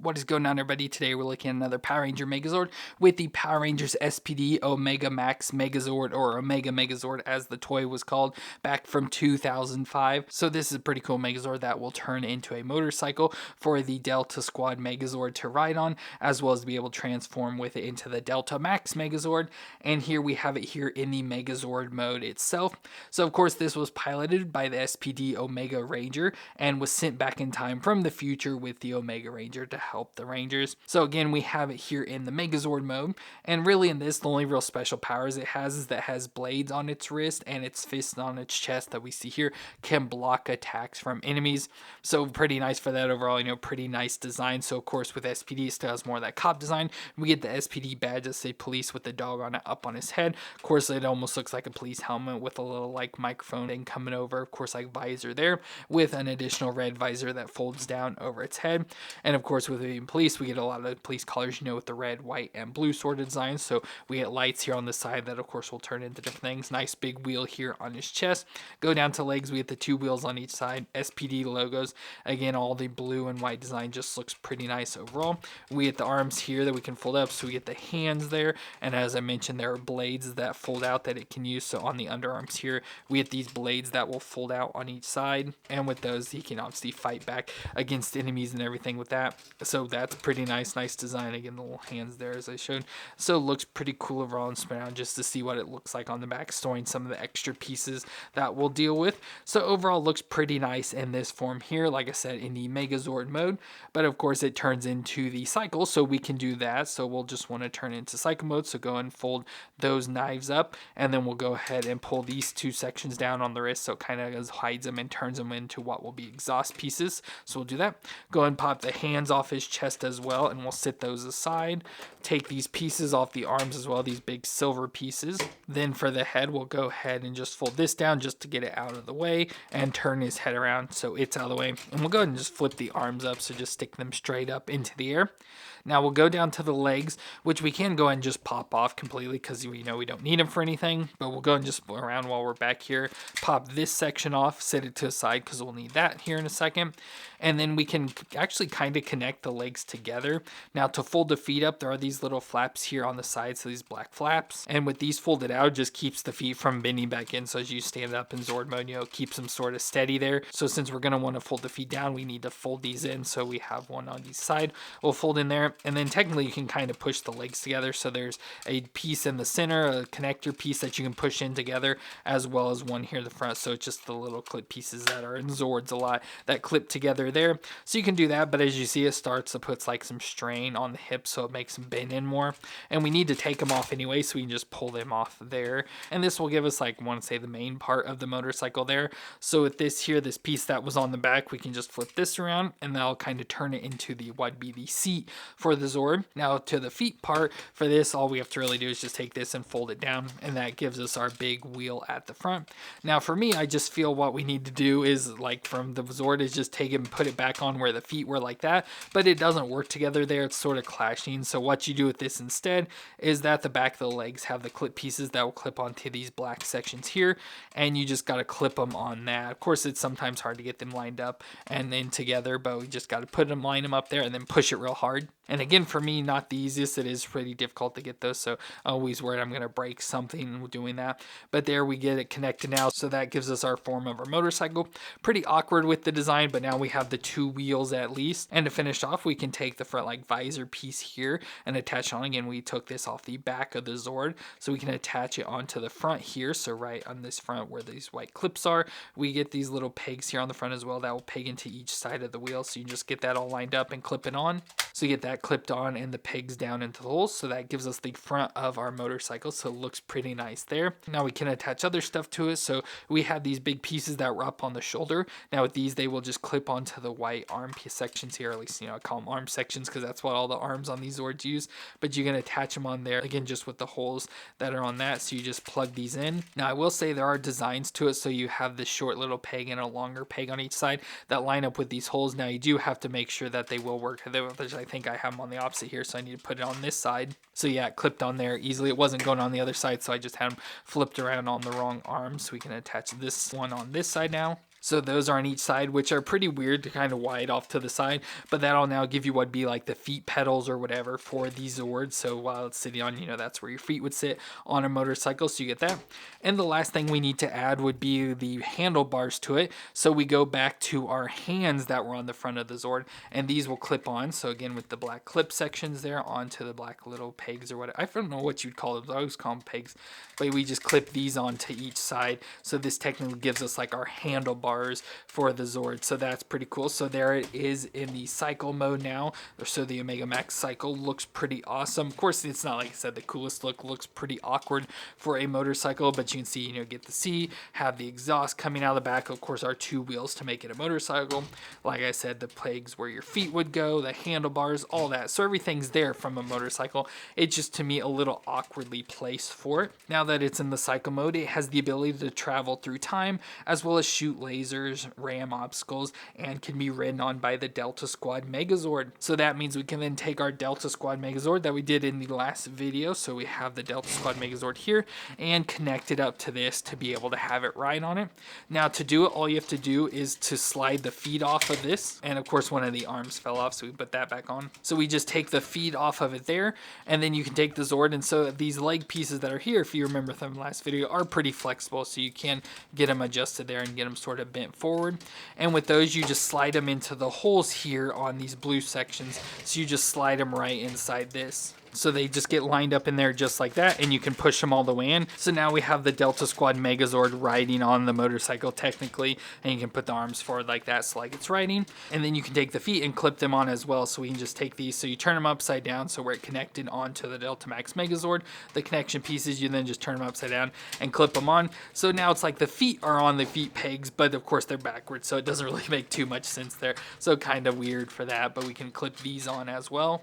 What is going on, everybody? Today we're looking at another Power Ranger Megazord with the Power Rangers SPD OmegaMax Megazord, or Omega Megazord as the toy was called, back from 2005. So this is a pretty cool Megazord that will turn into a motorcycle for the Delta Squad Megazord to ride on, as well as to be able to transform with it into the Delta Max Megazord. And here we have it here in the Megazord mode itself. So of course this was piloted by the SPD Omega Ranger and was sent back in time from the future with the Omega Ranger to help the Rangers. So again, we have it here in the Megazord mode, and really in this, the only real special powers it has is that it has blades on its wrist and its fists on its chest that we see here can block attacks from enemies. So pretty nice for that overall, pretty nice design. So of course with SPD it still has more of that cop design. We get the SPD badge that say police with the dog on it up on his head. Of course it almost looks like a police helmet with a little like microphone thing coming over, of course like visor there, with an additional red visor that folds down over its head. And of course with being police, we get a lot of police colors, with the red, white, and blue sort of designs. So we get lights here on the side that of course will turn into different things. Nice big wheel here on his chest. Go down to legs, we get the two wheels on each side, SPD logos. Again, all the blue and white design just looks pretty nice overall. We get the arms here that we can fold up, so we get the hands there, and as I mentioned, there are blades that fold out that it can use. So on the underarms here, we get these blades that will fold out on each side, and with those he can obviously fight back against enemies and everything with that. So that's pretty nice design. Again, the little hands there as I showed. So it looks pretty cool overall, and spin around just to see what it looks like on the back, storing some of the extra pieces that we'll deal with. So overall looks pretty nice in this form here, like I said, in the Megazord mode. But of course it turns into the cycle, so we can do that. So we'll just want to turn into cycle mode, so go and fold those knives up, and then we'll go ahead and pull these two sections down on the wrist, so it kind of hides them and turns them into what will be exhaust pieces. So we'll do that. Go ahead and pop the hands off his chest as well, and we'll sit those aside. Take these pieces off the arms as well, these big silver pieces. Then for the head, we'll go ahead and just fold this down just to get it out of the way, and turn his head around so it's out of the way. And we'll go ahead and just flip the arms up, so just stick them straight up into the air. Now we'll go down to the legs, which we can go ahead and just pop off completely because we know we don't need them for anything, but we'll go and just around while we're back here, pop this section off, set it to the side because we'll need that here in a second. And then we can actually kind of connect the legs together. Now to fold the feet up, there are these little flaps here on the side, so these black flaps, and with these folded out, it just keeps the feet from bending back in. So as you stand up in Zord mode, it keeps them sort of steady there. So since we're going to want to fold the feet down, we need to fold these in, so we have one on each side. We'll fold in there, and then technically you can kind of push the legs together. So there's a piece in the center, a connector piece that you can push in together, as well as one here in the front. So it's just the little clip pieces that are in Zords a lot that clip together there. So you can do that, but as you see, it starts to put like some strain on the hips, so it makes them bend in more. And we need to take them off anyway, so we can just pull them off there. And this will give us, like, I want to say, the main part of the motorcycle there. So with this here, this piece that was on the back, we can just flip this around, and that'll kind of turn it into the what would be the seat for the Zord. Now to the feet part for this, all we have to really do is just take this and fold it down, and that gives us our big wheel at the front. Now for me, I just feel what we need to do is, like from the Zord, is just take it and put it back on where the feet were like that, but it doesn't work together there. It's sort of clashing. So what you do with this instead is that the back of the legs have the clip pieces that will clip onto these black sections here, and you just got to clip them on that. Of course, it's sometimes hard to get them lined up and then together, but we just got to line them up there and then push it real hard. And again, for me, not the easiest. It is pretty difficult to get those, so I'm always worried I'm going to break something doing that. But there we get it connected now, so that gives us our form of our motorcycle. Pretty awkward with the design, but now we have the two wheels at least. And to finish off, we can take the front like visor piece here and attach on. Again, we took this off the back of the Zord, so we can attach it onto the front here. So right on this front where these white clips are, we get these little pegs here on the front as well that will peg into each side of the wheel. So you just get that all lined up and clip it on. So you get that clipped on and the pegs down into the holes, so that gives us the front of our motorcycle, so it looks pretty nice there. Now we can attach other stuff to it, so we have these big pieces that were up on the shoulder. Now with these, they will just clip onto the white arm piece sections here, at least I call them arm sections because that's what all the arms on these Zords use, but you can attach them on there, again just with the holes that are on that, so you just plug these in. Now I will say there are designs to it, so you have this short little peg and a longer peg on each side that line up with these holes. Now you do have to make sure that they will work. I think I have them on the opposite here, so I need to put it on this side. So yeah, it clipped on there easily. It wasn't going on the other side, so I just had them flipped around on the wrong arm, so we can attach this one on this side now. So those are on each side, which are pretty weird to kind of wide off to the side, but that'll now give you what'd be like the feet pedals or whatever for the Zord. So while it's sitting on, that's where your feet would sit on a motorcycle. So you get that. And the last thing we need to add would be the handlebars to it. So we go back to our hands that were on the front of the Zord, and these will clip on. So again, with the black clip sections there onto the black little pegs or whatever. I don't know what you'd call them. I always call them pegs, but we just clip these onto each side. So this technically gives us like our handlebars for the Zord, so that's pretty cool. So there it is in the cycle mode now. So the OmegaMax Cycle looks pretty awesome. Of course, it's not, like I said, the coolest look. Looks pretty awkward for a motorcycle, but you can see, get the C, have the exhaust coming out of the back. Of course, our two wheels to make it a motorcycle. Like I said, the pegs where your feet would go, the handlebars, all that. So everything's there from a motorcycle. It's just, to me, a little awkwardly placed for it. Now that it's in the cycle mode, it has the ability to travel through time as well as shoot lasers, ram obstacles, and can be ridden on by the Delta Squad Megazord. So that means we can then take our Delta Squad Megazord that we did in the last video. So we have the Delta Squad Megazord here and connect it up to this to be able to have it ride on it. Now to do it, all you have to do is to slide the feet off of this. And of course, one of the arms fell off, so we put that back on. So we just take the feet off of it there, and then you can take the Zord. And so these leg pieces that are here, if you remember from the last video, are pretty flexible. So you can get them adjusted there and get them sort of bent forward. And with those, you just slide them into the holes here on these blue sections. So you just slide them right inside this. So they just get lined up in there just like that, and you can push them all the way in. So now we have the Delta Squad Megazord riding on the motorcycle technically, and you can put the arms forward like that, so like it's riding. And then you can take the feet and clip them on as well. So we can just take these, so you turn them upside down, so we're connected onto the Delta Max Megazord. The connection pieces, you then just turn them upside down and clip them on. So now it's like the feet are on the feet pegs, but of course they're backwards, so it doesn't really make too much sense there. So kind of weird for that, but we can clip these on as well.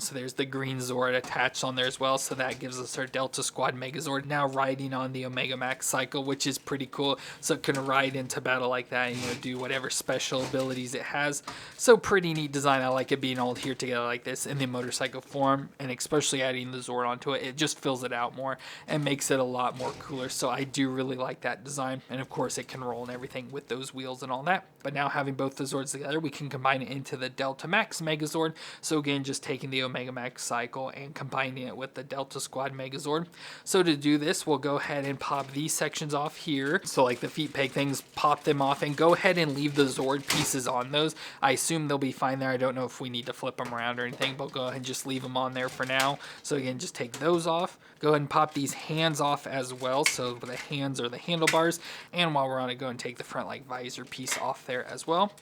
So there's the green Zord attached on there as well. So that gives us our Delta Squad Megazord now riding on the OmegaMax Cycle, which is pretty cool. So it can ride into battle like that and do whatever special abilities it has. So pretty neat design. I like it being all here together like this in the motorcycle form, and especially adding the Zord onto it. It just fills it out more and makes it a lot more cooler. So I do really like that design. And of course it can roll and everything with those wheels and all that. But now having both the Zords together, we can combine it into the Delta Max Megazord. So again, just taking the OmegaMax Cycle and combining it with the Delta Squad Megazord. So to do this, we'll go ahead and pop these sections off here. So like the feet peg things, pop them off and go ahead and leave the Zord pieces on those. I assume they'll be fine there. I don't know if we need to flip them around or anything, but go ahead and just leave them on there for now. So again, just take those off. Go ahead and pop these hands off as well. So the hands are the handlebars. And while we're on it, go and take the front like visor piece off there as well.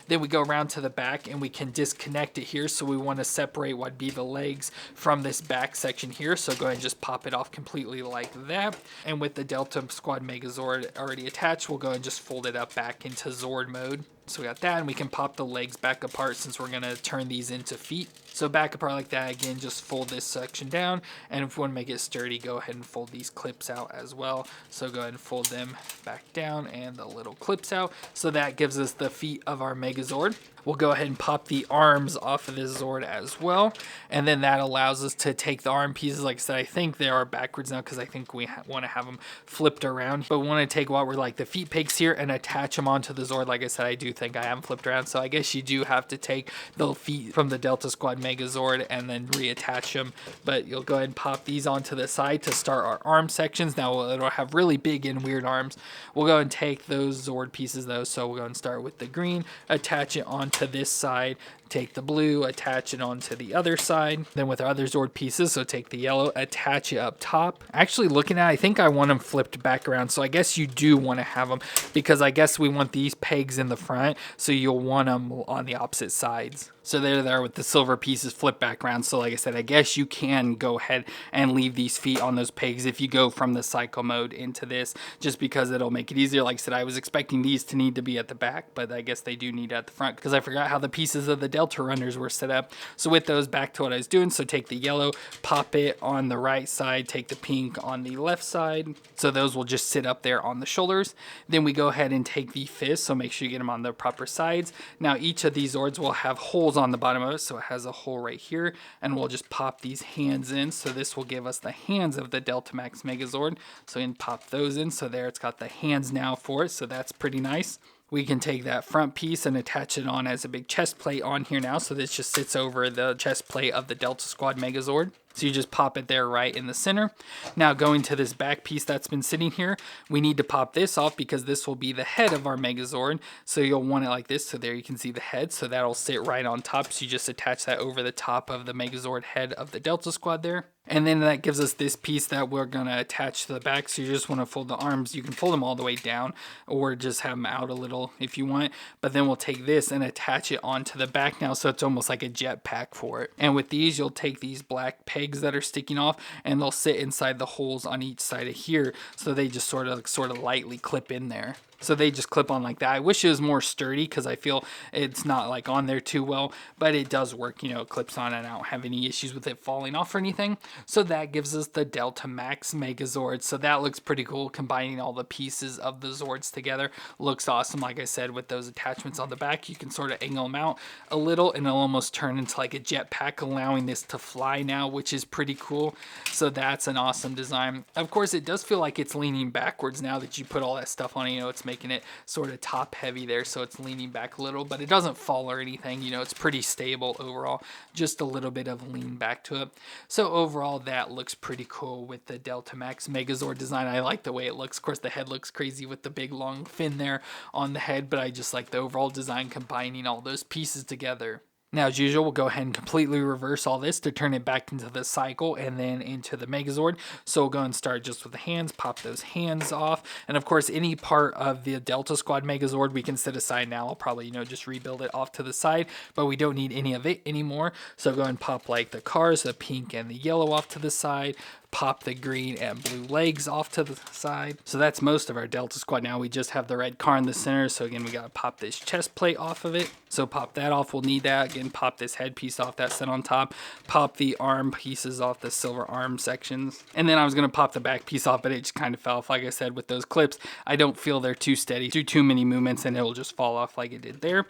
Then we go around to the back and we can disconnect it here. So we want to separate what'd be the legs from this back section here. So go ahead and just pop it off completely like that. And with the Delta Squad Megazord already attached, we'll go ahead and just fold it up back into Zord mode. So we got that, and we can pop the legs back apart since we're going to turn these into feet. So back apart like that, again, just fold this section down, and if we want to make it sturdy, go ahead and fold these clips out as well. So go ahead and fold them back down and the little clips out. So that gives us the feet of our Megazord. We'll go ahead and pop the arms off of this Zord as well, and then that allows us to take the arm pieces. Like I said, I think they are backwards now because I think we want to have them flipped around, but we want to take what were like the feet pegs here and attach them onto the Zord. Like I said, I do think I haven't flipped around, so I guess you do have to take the feet from the Delta Squad Megazord and then reattach them, but you'll go ahead and pop these onto the side to start our arm sections. Now it'll have really big and weird arms. We'll go and take those Zord pieces though, so we'll go and start with the green, attach it onto this side, take the blue, attach it onto the other side. Then with our other Zord pieces, so take the yellow, attach it up top. Actually looking at it, I think I want them flipped back around. So I guess you do want to have them, because I guess we want these pegs in the front, so you'll want them on the opposite sides. So they're there with the silver pieces flipped back around. So like I said, I guess you can go ahead and leave these feet on those pegs if you go from the cycle mode into this, just because it'll make it easier. Like I said, I was expecting these to need to be at the back, but I guess they do need it at the front, because I forgot how the pieces of the Delta runners were set up. So with those, back to what I was doing. So take the yellow, pop it on the right side, take the pink on the left side. So those will just sit up there on the shoulders. Then we go ahead and take the fist, so make sure you get them on the proper sides. Now each of these Zords will have holes on the bottom of it, so it has a hole right here, and we'll just pop these hands in. So this will give us the hands of the Delta Max Megazord. So we can pop those in. So there, it's got the hands now for it, so that's pretty nice. We can take that front piece and attach it on as a big chest plate on here now. So this just sits over the chest plate of the Delta Squad Megazord. So you just pop it there right in the center. Now going to this back piece that's been sitting here, we need to pop this off because this will be the head of our Megazord. So you'll want it like this. So there you can see the head. So that'll sit right on top. So you just attach that over the top of the Megazord head of the Delta Squad there. And then that gives us this piece that we're going to attach to the back. So you just want to fold the arms. You can fold them all the way down or just have them out a little if you want. But then we'll take this and attach it onto the back now. So it's almost like a jet pack for it. And with these, you'll take these black pegs that are sticking off and they'll sit inside the holes on each side of here. So they just sort of lightly clip in there. So they just clip on like that. I wish it was more sturdy because I feel it's not like on there too well, but it does work, you know, it clips on and I don't have any issues with it falling off or anything. So that gives us the Delta Max Megazord. So that looks pretty cool, combining all the pieces of the Zords together. Looks awesome. Like I said, with those attachments on the back, you can sort of angle them out a little and it'll almost turn into like a jetpack, allowing this to fly now, which is pretty cool. So that's an awesome design. Of course, it does feel like it's leaning backwards now that you put all that stuff on it. You know, it's making it sort of top heavy there, so it's leaning back a little, but it doesn't fall or anything. You know, it's pretty stable overall, just a little bit of lean back to it. So overall, that looks pretty cool with the Delta Max Megazord design. I like the way it looks. Of course, the head looks crazy with the big long fin there on the head, but I just like the overall design combining all those pieces together. Now, as usual, we'll go ahead and completely reverse all this to turn it back into the Cycle and then into the Megazord. So we'll go and start just with the hands, pop those hands off. And of course, any part of the Delta Squad Megazord we can set aside now. I'll probably, you know, just rebuild it off to the side, but we don't need any of it anymore. So go and pop like the cars, the pink and the yellow off to the side. Pop the green and blue legs off to the side. So that's most of our Delta Squad. Now we just have the red car in the center. So again, we got to pop this chest plate off of it. So pop that off. We'll need that. Again, pop this head piece off that's set on top. Pop the arm pieces off, the silver arm sections. And then I was going to pop the back piece off, but it just kind of fell off. Like I said, with those clips, I don't feel they're too steady. Do too many movements and it'll just fall off like it did there.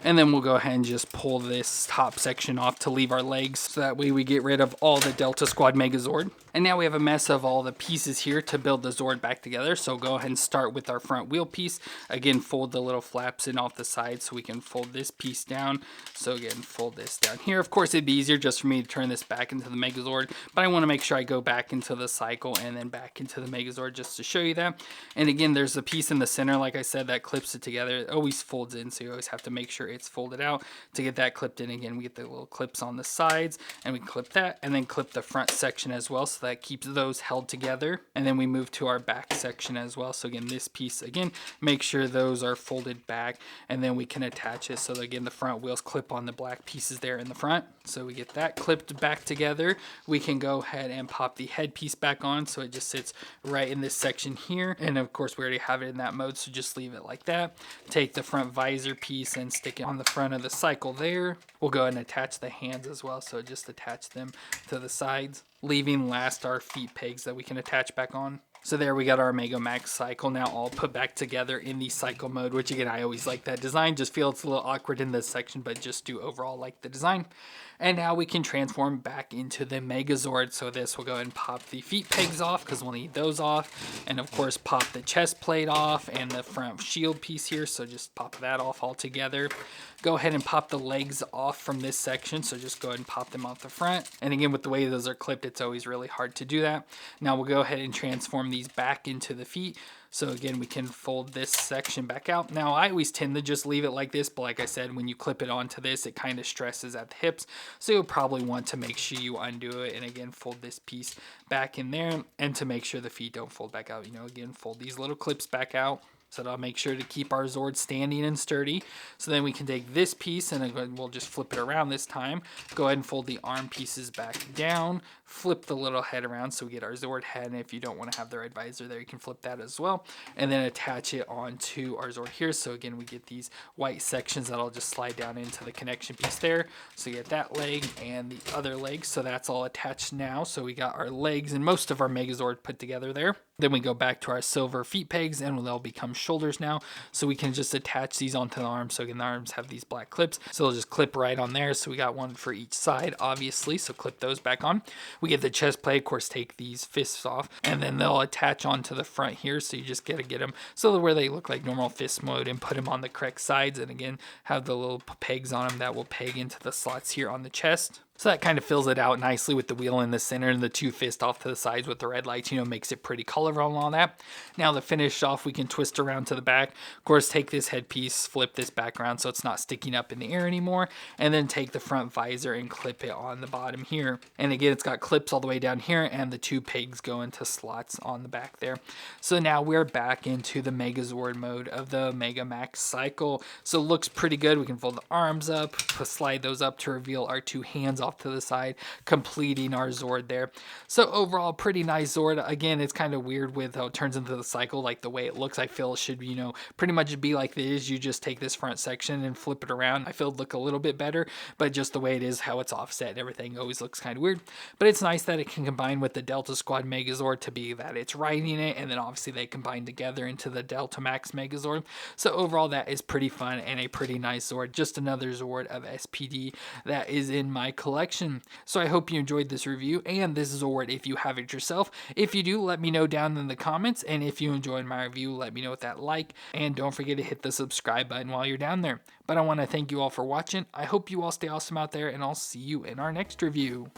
And then we'll go ahead and just pull this top section off to leave our legs. So that way we get rid of all the Delta Squad Megazord. And now we have a mess of all the pieces here to build the Zord back together. So go ahead and start with our front wheel piece. Again, fold the little flaps in off the side so we can fold this piece down. So again, fold this down here. Of course, it'd be easier just for me to turn this back into the Megazord, but I want to make sure I go back into the Cycle and then back into the Megazord just to show you that. And again, there's a piece in the center, like I said, that clips it together. It always folds in, so you always have to make sure it's folded out to get that clipped in. Again, we get the little clips on the sides and we clip that and then clip the front section as well. So that keeps those held together. And then we move to our back section as well. So again, this piece, again, make sure those are folded back and then we can attach it. So again, the front wheels clip on the black pieces there in the front. So we get that clipped back together. We can go ahead and pop the head piece back on. So it just sits right in this section here. And of course, we already have it in that mode. So just leave it like that. Take the front visor piece and stick it on the front of the Cycle there. We'll go ahead and attach the hands as well. So just attach them to the sides, leaving last our feet pegs that we can attach back on. So there we got our OmegaMax Cycle now all put back together in the Cycle mode, which again, I always like that design. Just feel it's a little awkward in this section, but just do overall like the design. And now we can transform back into the Megazord. So this, we'll go ahead and pop the feet pegs off because we'll need those off. And of course, pop the chest plate off and the front shield piece here. So just pop that off all together. Go ahead and pop the legs off from this section. So just go ahead and pop them off the front. And again, with the way those are clipped, it's always really hard to do that. Now we'll go ahead and transform these back into the feet. So again, we can fold this section back out. Now, I always tend to just leave it like this, but like I said, when you clip it onto this, it kind of stresses at the hips. So you'll probably want to make sure you undo it and again, fold this piece back in there. And to make sure the feet don't fold back out, you know, again, fold these little clips back out. So that'll make sure to keep our Zord standing and sturdy. So then we can take this piece and we'll just flip it around this time. Go ahead and fold the arm pieces back down. Flip the little head around so we get our Zord head. And if you don't want to have the red visor there, you can flip that as well. And then attach it onto our Zord here. So again, we get these white sections that'll just slide down into the connection piece there. So you get that leg and the other leg. So that's all attached now. So we got our legs and most of our Megazord put together there. Then we go back to our silver feet pegs and they'll become shoulders now. So we can just attach these onto the arms. So again, the arms have these black clips. So they'll just clip right on there. So we got one for each side, obviously. So clip those back on. We get the chest plate, of course, take these fists off. And then they'll attach onto the front here. So you just gotta get them so where they look like normal fist mode and put them on the correct sides. And again, have the little pegs on them that will peg into the slots here on the chest. So that kind of fills it out nicely with the wheel in the center and the two fists off to the sides with the red lights, makes it pretty colorful and all that. Now to finish off, we can twist around to the back. Of course, take this headpiece, flip this back around so it's not sticking up in the air anymore, and then take the front visor and clip it on the bottom here. And again, it's got clips all the way down here and the two pegs go into slots on the back there. So now we're back into the Megazord mode of the OmegaMax Cycle. So it looks pretty good. We can fold the arms up, slide those up to reveal our two hands off to the side, completing our Zord there. So overall, pretty nice Zord. Again, it's kind of weird with how it turns into the cycle, like the way it looks. I feel it should, pretty much be like this. You just take this front section and flip it around. I feel it'd look a little bit better, but just the way it is, how it's offset and everything always looks kind of weird. But it's nice that it can combine with the Delta Squad Megazord to be that it's riding it, and then obviously they combine together into the Delta Max Megazord. So overall, that is pretty fun and a pretty nice Zord. Just another Zord of SPD that is in my collection. So I hope you enjoyed this review and this Zord if you have it yourself. If you do, let me know down in the comments, and if you enjoyed my review, let me know with that like, and don't forget to hit the subscribe button while you're down there. But I want to thank you all for watching. I hope you all stay awesome out there, and I'll see you in our next review.